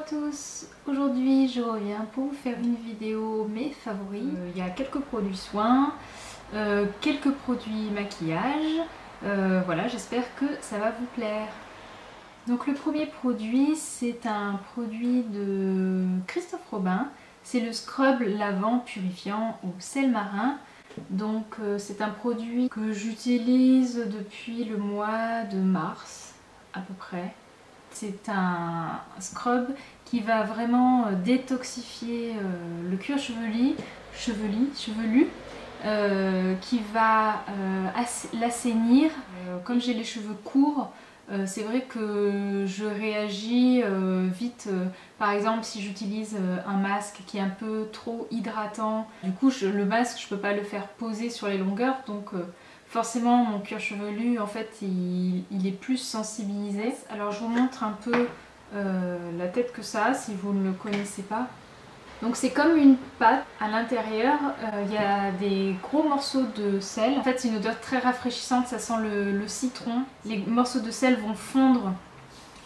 tous, aujourd'hui je reviens pour vous faire une vidéo mes favoris. Il y a quelques produits soins, quelques produits maquillage, voilà, j'espère que ça va vous plaire. Donc le premier produit, c'est un produit de Christophe Robin, c'est le scrub lavant purifiant au sel marin. Donc c'est un produit que j'utilise depuis le mois de mars à peu près. C'est un scrub qui va vraiment détoxifier le cuir chevelu, qui va l'assainir. Comme j'ai les cheveux courts, c'est vrai que je réagis vite. Par exemple, si j'utilise un masque qui est un peu trop hydratant, du coup le masque je peux pas le faire poser sur les longueurs, donc forcément mon cuir chevelu en fait il est plus sensibilisé. Alors je vous montre un peu la tête que ça a si vous ne le connaissez pas. Donc c'est comme une pâte, à l'intérieur il y a des gros morceaux de sel. En fait c'est une odeur très rafraîchissante, ça sent le citron. Les morceaux de sel vont fondre.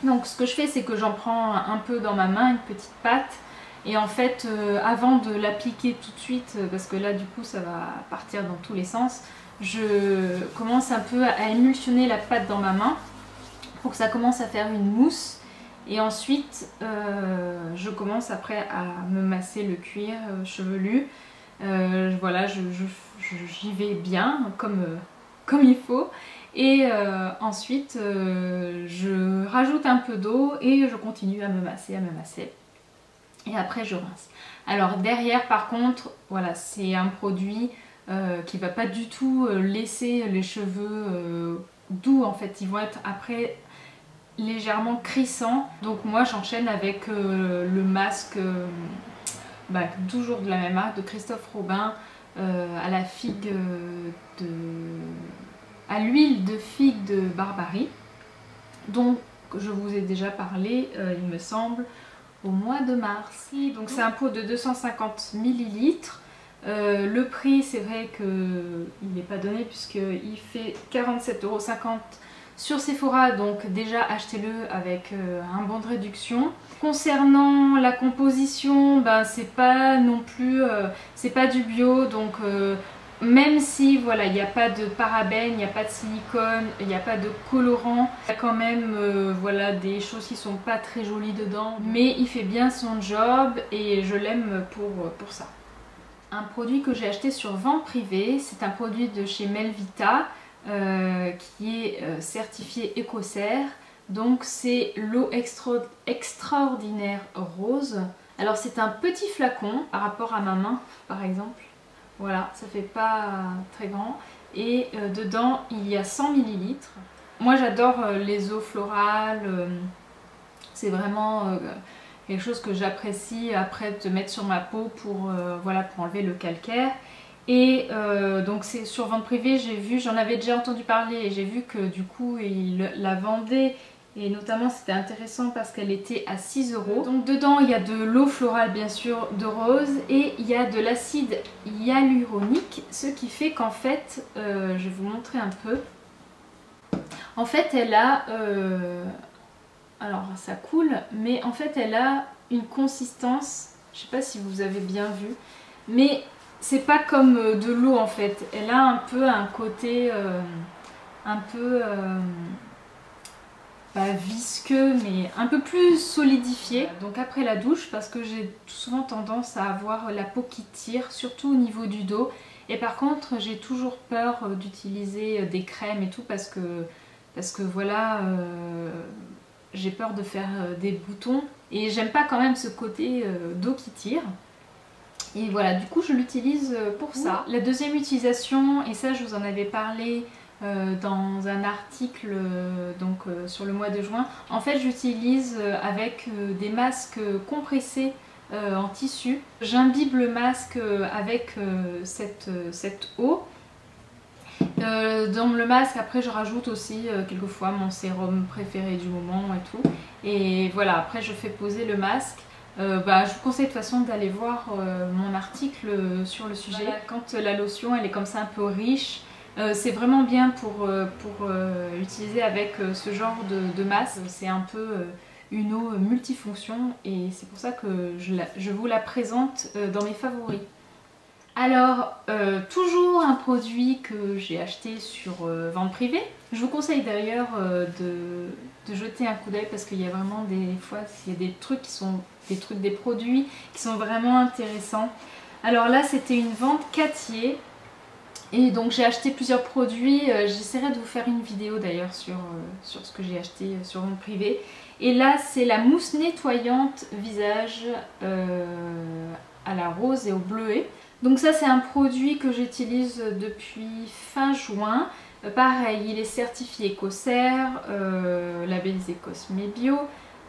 Donc ce que je fais, c'est que j'en prends un peu dans ma main, une petite pâte. Et en fait avant de l'appliquer tout de suite, parce que là du coup ça va partir dans tous les sens, je commence un peu à émulsionner la pâte dans ma main pour que ça commence à faire une mousse. Et ensuite, je commence après à me masser le cuir chevelu. Voilà, j'y vais bien, comme il faut. Et ensuite, je rajoute un peu d'eau et je continue à me masser, Et après, je rince. Alors derrière, par contre, voilà, c'est un produit qui va pas du tout laisser les cheveux doux. En fait, ils vont être après légèrement crissant. Donc moi j'enchaîne avec le masque toujours de la même marque, de Christophe Robin, à la figue à l'huile de figue de Barbarie, dont je vous ai déjà parlé il me semble au mois de mars. Donc c'est un pot de 250 ml. Le prix, c'est vrai qu'il n'est pas donné puisqu'il fait 47,50 € sur Sephora, donc déjà achetez-le avec un bon de réduction. Concernant la composition, c'est pas non plus, c'est pas du bio, donc même si voilà, il n'y a pas de parabènes, il n'y a pas de silicone, il n'y a pas de colorant, il y a quand même voilà, des choses qui sont pas très jolies dedans, mais il fait bien son job et je l'aime pour ça. Un produit que j'ai acheté sur vente privée, c'est un produit de chez Melvita qui est certifié Écocert. Donc c'est l'eau extraordinaire rose. Alors c'est un petit flacon par rapport à ma main par exemple. Voilà, ça fait pas très grand. Et dedans il y a 100 ml. Moi j'adore les eaux florales. C'est vraiment quelque chose que j'apprécie après de mettre sur ma peau pour, voilà, pour enlever le calcaire. Et donc c'est sur vente privée, j'ai vu, j'en avais déjà entendu parler et j'ai vu que du coup il la vendait. Et notamment c'était intéressant parce qu'elle était à 6 €. Donc dedans il y a de l'eau florale bien sûr de rose et il y a de l'acide hyaluronique. Ce qui fait qu'en fait, je vais vous montrer un peu. En fait elle a... alors ça coule, mais en fait elle a une consistance, je sais pas si vous avez bien vu, mais c'est pas comme de l'eau en fait. Elle a un peu un côté un peu pas visqueux, mais un peu plus solidifié. Donc après la douche, parce que j'ai souvent tendance à avoir la peau qui tire, surtout au niveau du dos. Et par contre j'ai toujours peur d'utiliser des crèmes et tout parce que voilà... j'ai peur de faire des boutons et j'aime pas quand même ce côté d'eau qui tire. Et voilà, du coup je l'utilise pour ça. La deuxième utilisation, et ça je vous en avais parlé dans un article sur le mois de juin, en fait j'utilise avec des masques compressés en tissu. J'imbibe le masque avec cette eau. Dans le masque, après je rajoute aussi quelquefois mon sérum préféré du moment et tout. Et voilà, après je fais poser le masque. Je vous conseille de toute façon d'aller voir mon article sur le sujet. Voilà, quand la lotion elle est comme ça un peu riche, c'est vraiment bien pour utiliser avec ce genre de masque. C'est un peu une eau multifonction et c'est pour ça que je vous la présente dans mes favoris. Alors, toujours un produit que j'ai acheté sur vente privée. Je vous conseille d'ailleurs de jeter un coup d'œil parce qu'il y a vraiment des fois, il y a des trucs qui sont des produits qui sont vraiment intéressants. Alors là, c'était une vente Cattier. Et donc j'ai acheté plusieurs produits, j'essaierai de vous faire une vidéo d'ailleurs sur ce que j'ai acheté sur vente privée. Et là c'est la mousse nettoyante visage à la rose et au bleuet. Donc ça c'est un produit que j'utilise depuis fin juin. Pareil, il est certifié Écocert, labellisé Cosme Bio.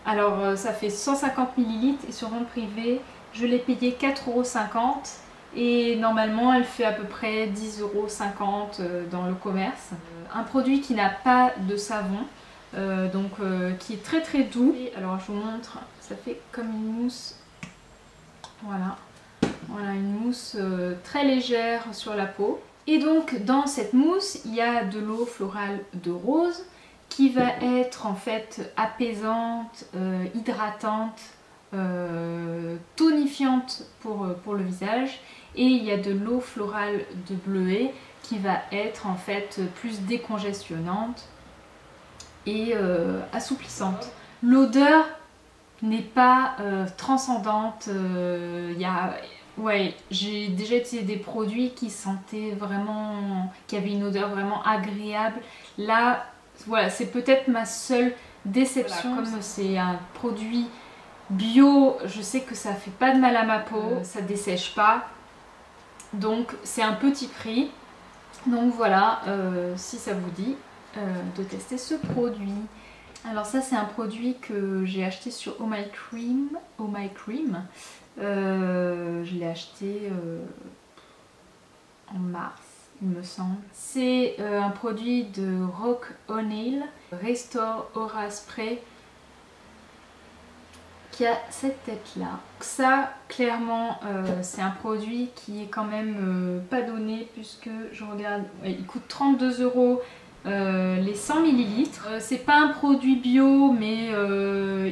Alors ça fait 150 ml et sur vente privée je l'ai payé 4,50 € et normalement elle fait à peu près 10,50 € dans le commerce. Un produit qui n'a pas de savon, qui est très très doux. Et alors je vous montre, ça fait comme une mousse, voilà, une mousse très légère sur la peau. Et donc dans cette mousse il y a de l'eau florale de rose qui va être en fait apaisante, hydratante, tonifiante pour le visage, et il y a de l'eau florale de bleuet qui va être en fait plus décongestionnante et assouplissante. L'odeur n'est pas transcendante, ouais, j'ai déjà utilisé des produits qui sentaient vraiment, qui avaient une odeur vraiment agréable. Là, voilà, c'est peut-être ma seule déception. Voilà, comme c'est un produit bio, je sais que ça fait pas de mal à ma peau, ça dessèche pas, donc c'est un petit prix. Donc voilà, si ça vous dit de tester ce produit. Alors ça c'est un produit que j'ai acheté sur Oh My Cream. Je l'ai acheté en mars il me semble. C'est un produit de Rock O'Neill, Restore Aura Spray, qui a cette tête là. Ça clairement c'est un produit qui est quand même pas donné, puisque je regarde, ouais, il coûte 32 € les 100 ml. C'est pas un produit bio, mais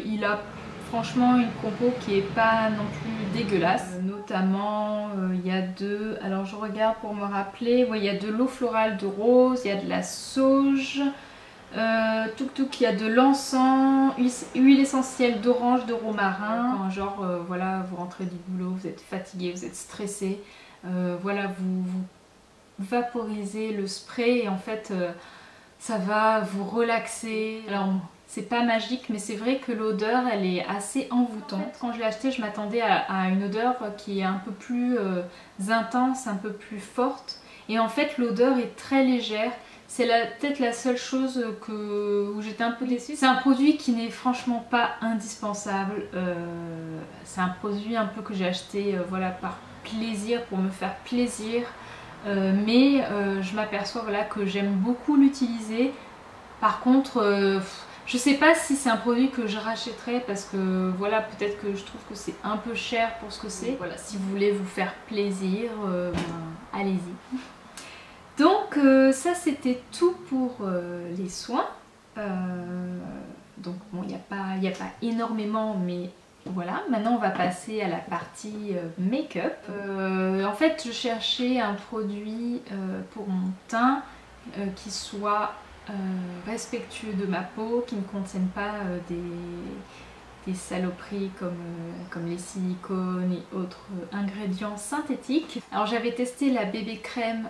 il a franchement une compo qui est pas non plus dégueulasse. Notamment il y a alors je regarde pour me rappeler, ouais, il y a de l'eau florale de rose, il y a de la sauge, il y a de l'encens, huile essentielle d'orange, de romarin. Quand genre voilà, vous rentrez du boulot, vous êtes fatigué, vous êtes stressé, voilà, vous vaporisez le spray et en fait ça va vous relaxer. Alors c'est pas magique, mais c'est vrai que l'odeur elle est assez envoûtante. En fait, quand je l'ai acheté, je m'attendais à une odeur qui est un peu plus intense, un peu plus forte, et en fait l'odeur est très légère. C'est peut-être la seule chose où j'étais un peu déçue. C'est un produit qui n'est franchement pas indispensable. C'est un produit un peu que j'ai acheté voilà, par plaisir, pour me faire plaisir. Mais je m'aperçois voilà, que j'aime beaucoup l'utiliser. Par contre, je sais pas si c'est un produit que je rachèterais, parce que voilà, peut-être que je trouve que c'est un peu cher pour ce que c'est. Voilà, si vous voulez vous faire plaisir, allez-y. Donc ça c'était tout pour les soins. Donc bon, il n'y a pas énormément, mais voilà. Maintenant on va passer à la partie make-up. En fait je cherchais un produit pour mon teint qui soit respectueux de ma peau, qui ne contienne pas des saloperies comme les silicones et autres ingrédients synthétiques. Alors j'avais testé la bébé crème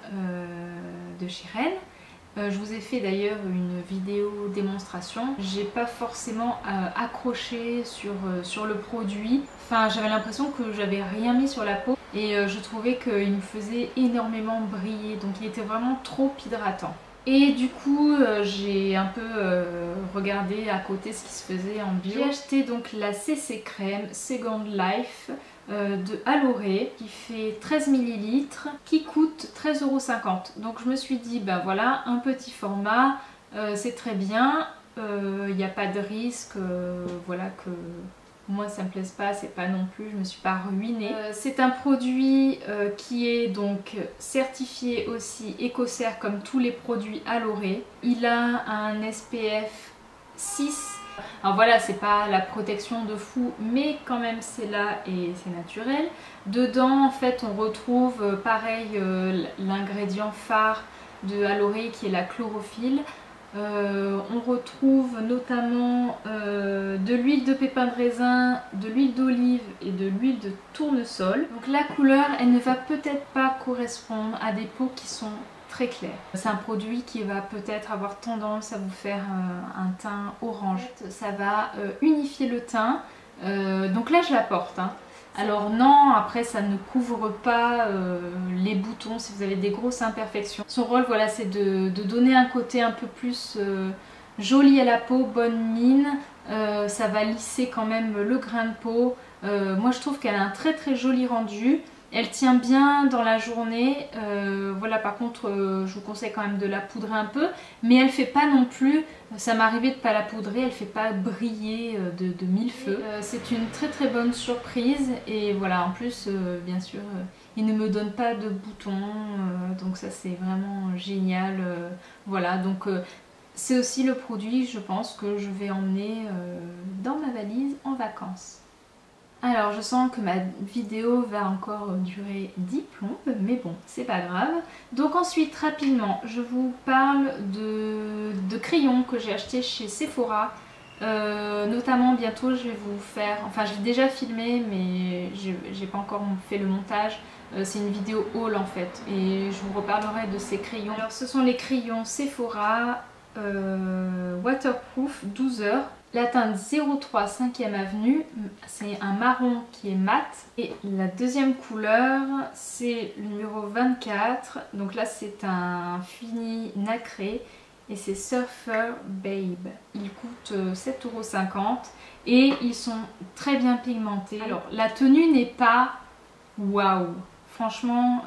de chez Ren. Je vous ai fait d'ailleurs une vidéo démonstration. J'ai pas forcément accroché sur le produit. Enfin, j'avais l'impression que j'avais rien mis sur la peau et je trouvais qu'il me faisait énormément briller. Donc il était vraiment trop hydratant. Et du coup j'ai un peu regardé à côté ce qui se faisait en bio. J'ai acheté donc la CC Crème Second Life de Aloré qui fait 13 ml, qui coûte 13,50 €. Donc je me suis dit bah voilà, un petit format, c'est très bien, il n'y a pas de risque, voilà, que moi ça me plaise pas, c'est pas non plus, je me suis pas ruinée. C'est un produit qui est donc certifié aussi Écocert comme tous les produits Aloré. Il a un SPF 6 Alors voilà, c'est pas la protection de fou, mais quand même c'est là et c'est naturel. Dedans en fait on retrouve pareil l'ingrédient phare de Aloe qui est la chlorophylle. On retrouve notamment de l'huile de pépin de raisin, de l'huile d'olive et de l'huile de tournesol. Donc la couleur, elle ne va peut-être pas correspondre à des peaux qui sont très claires. C'est un produit qui va peut-être avoir tendance à vous faire un teint orange. Ça va unifier le teint. Donc là je la porte. Hein. Alors non, après ça ne couvre pas les boutons si vous avez des grosses imperfections. Son rôle, voilà, c'est de donner un côté un peu plus joli à la peau, bonne mine. Ça va lisser quand même le grain de peau. Moi je trouve qu'elle a un très très joli rendu. Elle tient bien dans la journée. Voilà, par contre, je vous conseille quand même de la poudrer un peu. Mais elle fait pas non plus, ça m'est arrivé de pas la poudrer, elle fait pas briller de mille feux. C'est une très très bonne surprise. Et voilà, en plus, bien sûr, il ne me donne pas de boutons. Donc ça, c'est vraiment génial. Voilà, donc c'est aussi le produit, je pense, que je vais emmener dans ma valise en vacances. Alors je sens que ma vidéo va encore durer 10 plombes, mais bon, c'est pas grave. Donc ensuite, rapidement, je vous parle de crayons que j'ai achetés chez Sephora. Notamment bientôt je vais vous faire, enfin je l'ai déjà filmé mais j'ai pas encore fait le montage. C'est une vidéo haul en fait et je vous reparlerai de ces crayons. Alors ce sont les crayons Sephora Waterproof 12 heures. La teinte 03 5e avenue, c'est un marron qui est mat. Et la deuxième couleur, c'est le numéro 24. Donc là, c'est un fini nacré et c'est Surfer Babe. Il coûte 7,50 € et ils sont très bien pigmentés. Alors, la tenue n'est pas waouh. Franchement,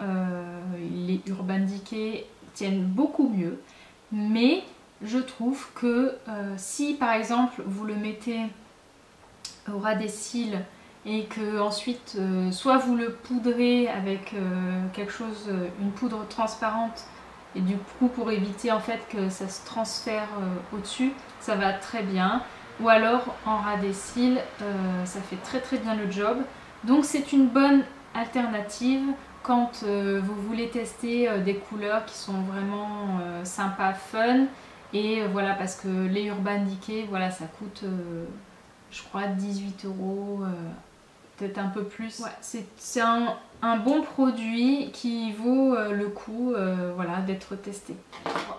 les Urban Decay tiennent beaucoup mieux. Mais je trouve que si par exemple vous le mettez au ras des cils et que ensuite soit vous le poudrez avec quelque chose, une poudre transparente et du coup pour éviter en fait que ça se transfère au-dessus, ça va très bien. Ou alors en ras des cils, ça fait très très bien le job. Donc c'est une bonne alternative quand vous voulez tester des couleurs qui sont vraiment sympas, fun. Et voilà, parce que les Urban Decay, voilà, ça coûte, je crois, 18 €, peut-être un peu plus. Ouais, c'est un bon produit qui vaut le coup voilà, d'être testé.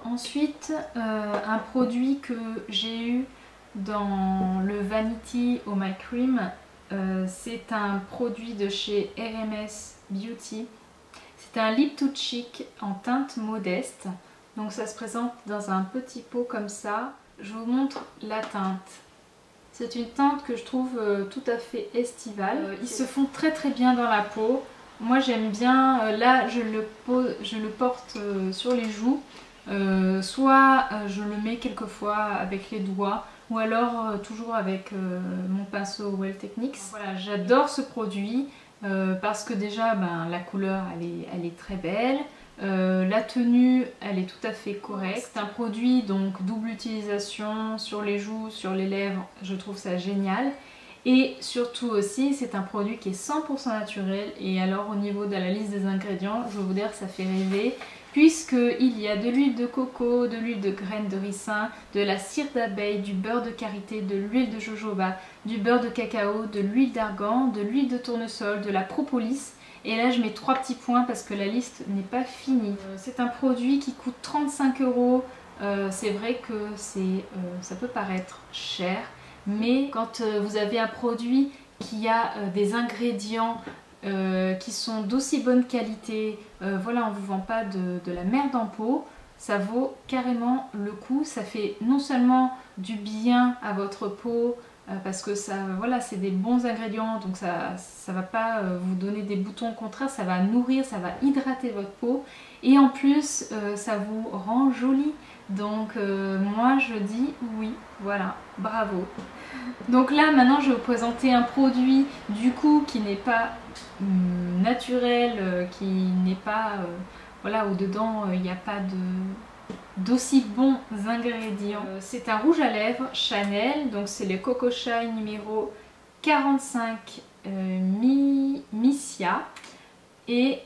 Ensuite, un produit que j'ai eu dans le Vanity Oh My Cream, c'est un produit de chez RMS Beauty. C'est un Lip to Cheek en teinte modeste. Donc ça se présente dans un petit pot comme ça. Je vous montre la teinte. C'est une teinte que je trouve tout à fait estivale. Ils se font très très bien dans la peau. Moi j'aime bien, là je le porte sur les joues. Soit je le mets quelquefois avec les doigts ou alors toujours avec mon pinceau Well Techniques. Voilà, j'adore ce produit parce que déjà la couleur elle est très belle. La tenue, elle est tout à fait correcte. C'est un produit donc double utilisation sur les joues, sur les lèvres, je trouve ça génial. Et surtout aussi, c'est un produit qui est 100% naturel. Et alors au niveau de la liste des ingrédients, je vais vous dire que ça fait rêver. Puisqu'il y a de l'huile de coco, de l'huile de graines de ricin, de la cire d'abeille, du beurre de karité, de l'huile de jojoba, du beurre de cacao, de l'huile d'argan, de l'huile de tournesol, de la propolis. Et là je mets 3 petits points parce que la liste n'est pas finie. C'est un produit qui coûte 35 €. C'est vrai que ça peut paraître cher, mais quand vous avez un produit qui a des ingrédients qui sont d'aussi bonne qualité, voilà, on ne vous vend pas de la merde en pot, ça vaut carrément le coup. Ça fait non seulement du bien à votre peau, parce que ça, voilà, c'est des bons ingrédients, donc ça va pas vous donner des boutons, au contraire ça va nourrir, ça va hydrater votre peau et en plus ça vous rend jolie. Donc moi je dis oui, voilà, bravo. Donc là maintenant je vais vous présenter un produit du coup qui n'est pas naturel, qui n'est pas, voilà, au dedans il n'y a pas d'aussi bons ingrédients. C'est un rouge à lèvres Chanel, donc c'est le Coco Shine numéro 45 Missia. Et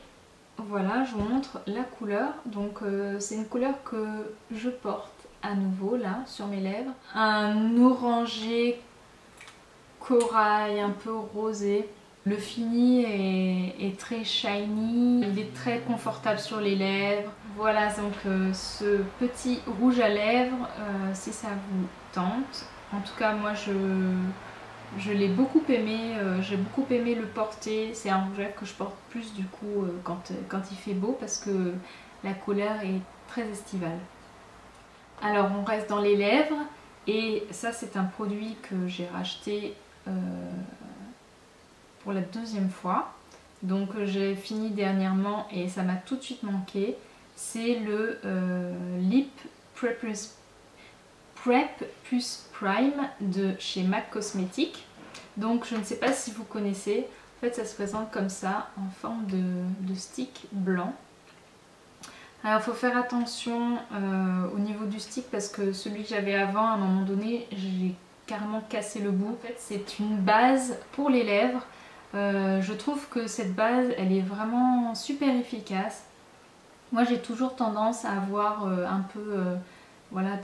voilà, je vous montre la couleur. Donc c'est une couleur que je porte à nouveau là sur mes lèvres. Un orangé corail un peu rosé. Le fini est très shiny, il est très confortable sur les lèvres. Voilà donc ce petit rouge à lèvres, si ça vous tente. En tout cas moi je l'ai beaucoup aimé, j'ai beaucoup aimé le porter. C'est un rouge à lèvres que je porte plus du coup quand il fait beau parce que la couleur est très estivale. Alors on reste dans les lèvres et ça c'est un produit que j'ai racheté pour la deuxième fois. Donc j'ai fini dernièrement et ça m'a tout de suite manqué. C'est le Lip Prep Plus Prime de chez MAC Cosmetics. Donc je ne sais pas si vous connaissez. En fait ça se présente comme ça en forme de stick blanc. Alors il faut faire attention au niveau du stick parce que celui que j'avais avant, à un moment donné, j'ai carrément cassé le bout. En fait c'est une base pour les lèvres. Je trouve que cette base elle est vraiment super efficace. Moi j'ai toujours tendance à avoir un peu voilà,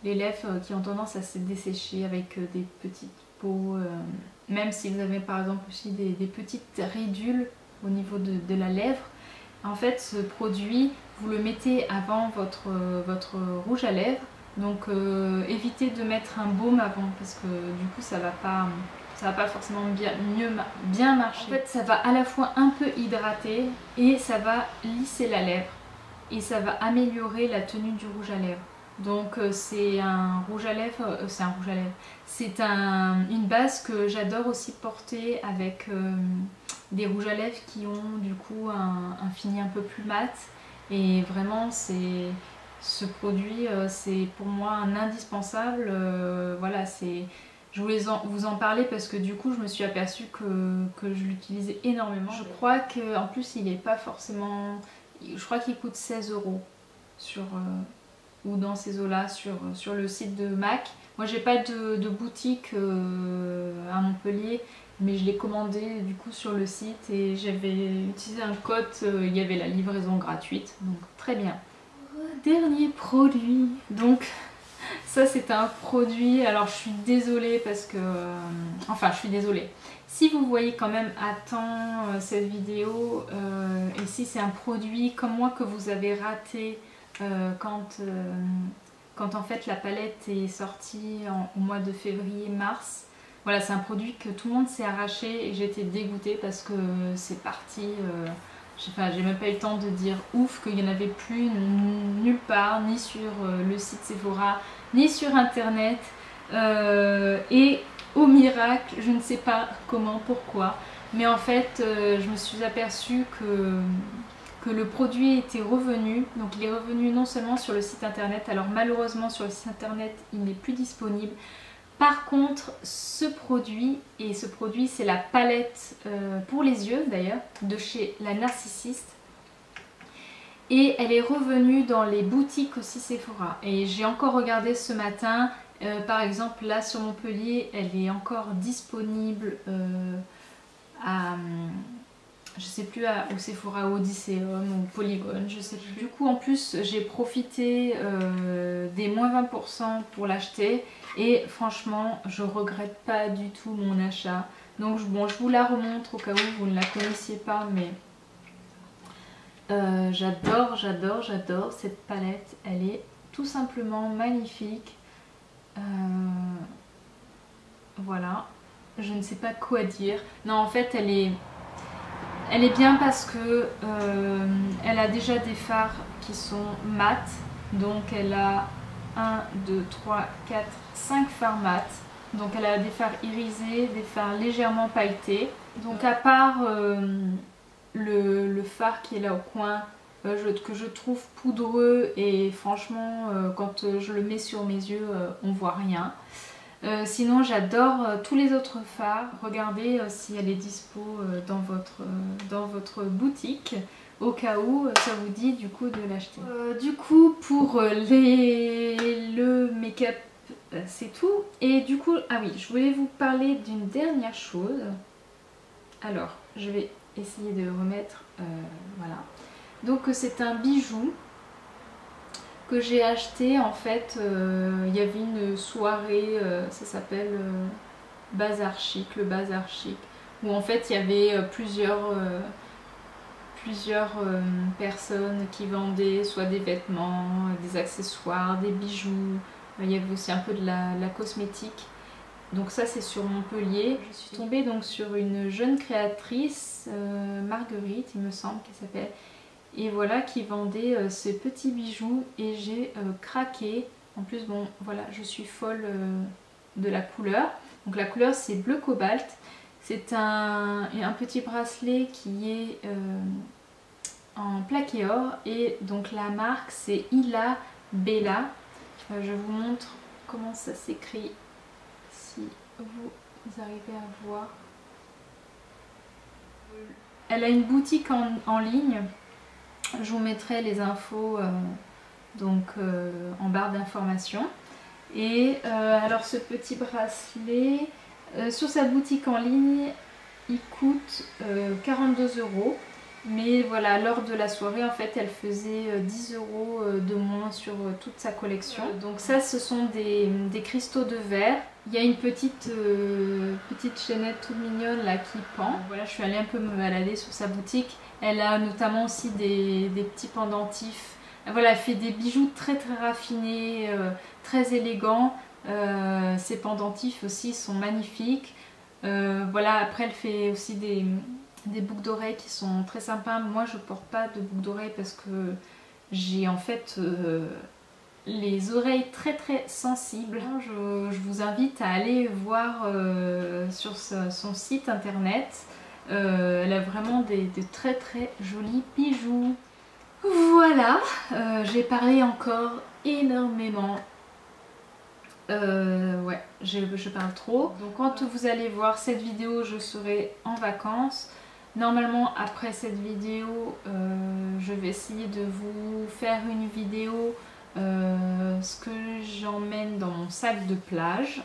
les lèvres qui ont tendance à se dessécher avec des petites peaux, même si vous avez par exemple aussi des petites ridules au niveau de la lèvre. En fait ce produit vous le mettez avant votre rouge à lèvres, donc évitez de mettre un baume avant parce que du coup ça va pas forcément bien marcher. En fait ça va à la fois un peu hydrater et ça va lisser la lèvre et ça va améliorer la tenue du rouge à lèvres. Donc c'est un rouge à lèvres, c'est une base que j'adore aussi porter avec des rouges à lèvres qui ont du coup un fini un peu plus mat. Et vraiment ce produit c'est pour moi un indispensable. Voilà, je voulais vous en parler parce que du coup je me suis aperçue que je l'utilisais énormément. Je crois qu'en plus il n'est pas forcément... Je crois qu'il coûte 16 € ou dans ces eaux-là sur le site de MAC. Moi j'ai pas de boutique à Montpellier, mais je l'ai commandé du coup sur le site et j'avais utilisé un code, il y avait la livraison gratuite, donc très bien. Dernier produit, donc ça c'est un produit, alors je suis désolée parce que... enfin je suis désolée. Si vous voyez quand même à temps cette vidéo et si c'est un produit comme moi que vous avez raté quand en fait la palette est sortie au mois de février-mars, voilà c'est un produit que tout le monde s'est arraché et j'étais dégoûtée parce que c'est parti... j'ai même pas eu le temps de dire ouf qu'il n'y en avait plus nulle part, ni sur le site Sephora, ni sur internet. Et au miracle, je ne sais pas comment, pourquoi, mais en fait je me suis aperçue que le produit était revenu. Donc il est revenu non seulement sur le site internet, alors malheureusement sur le site internet il n'est plus disponible. Par contre, ce produit c'est la palette pour les yeux d'ailleurs, de chez La Narcissiste. Et elle est revenue dans les boutiques aussi Sephora. Et j'ai encore regardé ce matin, par exemple là sur Montpellier, elle est encore disponible à... je sais plus, au Sephora, au Odysseum ou Polygone, je sais plus. Du coup en plus j'ai profité des moins 20% pour l'acheter et franchement je regrette pas du tout mon achat. Donc bon, je vous la remontre au cas où vous ne la connaissiez pas, mais j'adore cette palette, elle est tout simplement magnifique. Voilà, je ne sais pas quoi dire. Non en fait elle est bien parce que elle a déjà des fards qui sont mat. Donc elle a 1, 2, 3, 4, 5 fards mat. Donc elle a des fards irisés, des fards légèrement pailletés. Donc à part le fard qui est là au coin, que je trouve poudreux et franchement quand je le mets sur mes yeux on voit rien. Sinon j'adore tous les autres fards. Regardez si elle est dispo dans votre boutique au cas où ça vous dit du coup de l'acheter. Du coup pour le make-up c'est tout. Et du coup, ah oui, je voulais vous parler d'une dernière chose. Alors, je vais essayer de le remettre, voilà. Donc c'est un bijou que j'ai acheté en fait, il y avait une soirée, ça s'appelle Bazar Chic, le Bazar Chic, où en fait il y avait plusieurs personnes qui vendaient soit des vêtements, des accessoires, des bijoux, il y avait aussi un peu de la cosmétique. Donc ça c'est sur Montpellier. Je suis tombée donc sur une jeune créatrice, Marguerite il me semble qu'elle s'appelle, et voilà, qui vendait ces petits bijoux et j'ai craqué. En plus bon voilà, je suis folle de la couleur. Donc la couleur c'est bleu cobalt. C'est un petit bracelet qui est en plaqué or et donc la marque c'est Ila Bella. Je vous montre comment ça s'écrit si vous arrivez à voir. Elle a une boutique en ligne. Je vous mettrai les infos donc en barre d'informations. Et alors ce petit bracelet, sur sa boutique en ligne, il coûte 42 €. Mais voilà, lors de la soirée, en fait, elle faisait 10 € de moins sur toute sa collection. Donc ça, ce sont des cristaux de verre. Il y a une petite chaînette toute mignonne là qui pend. Voilà, je suis allée un peu me balader sur sa boutique. Elle a notamment aussi des petits pendentifs. Voilà, elle fait des bijoux très très raffinés, très élégants. Ses pendentifs aussi sont magnifiques. Voilà, après elle fait aussi des boucles d'oreilles qui sont très sympas. Moi je porte pas de boucles d'oreilles parce que j'ai en fait les oreilles très très sensibles. Je vous invite à aller voir sur son site internet. Elle a vraiment de très très jolis bijoux. Voilà, j'ai parlé encore énormément. Ouais, je parle trop. Donc quand vous allez voir cette vidéo, je serai en vacances. Normalement après cette vidéo, je vais essayer de vous faire une vidéo ce que j'emmène dans mon sac de plage.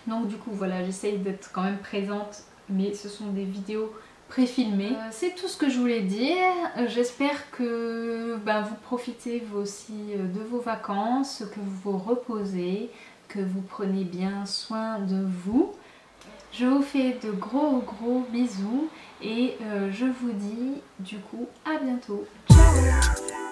Donc du coup voilà, j'essaye d'être quand même présente, mais ce sont des vidéos préfilmées. C'est tout ce que je voulais dire. J'espère que vous profitez vous aussi de vos vacances, que vous vous reposez, que vous prenez bien soin de vous. Je vous fais de gros bisous et je vous dis du coup à bientôt. Ciao!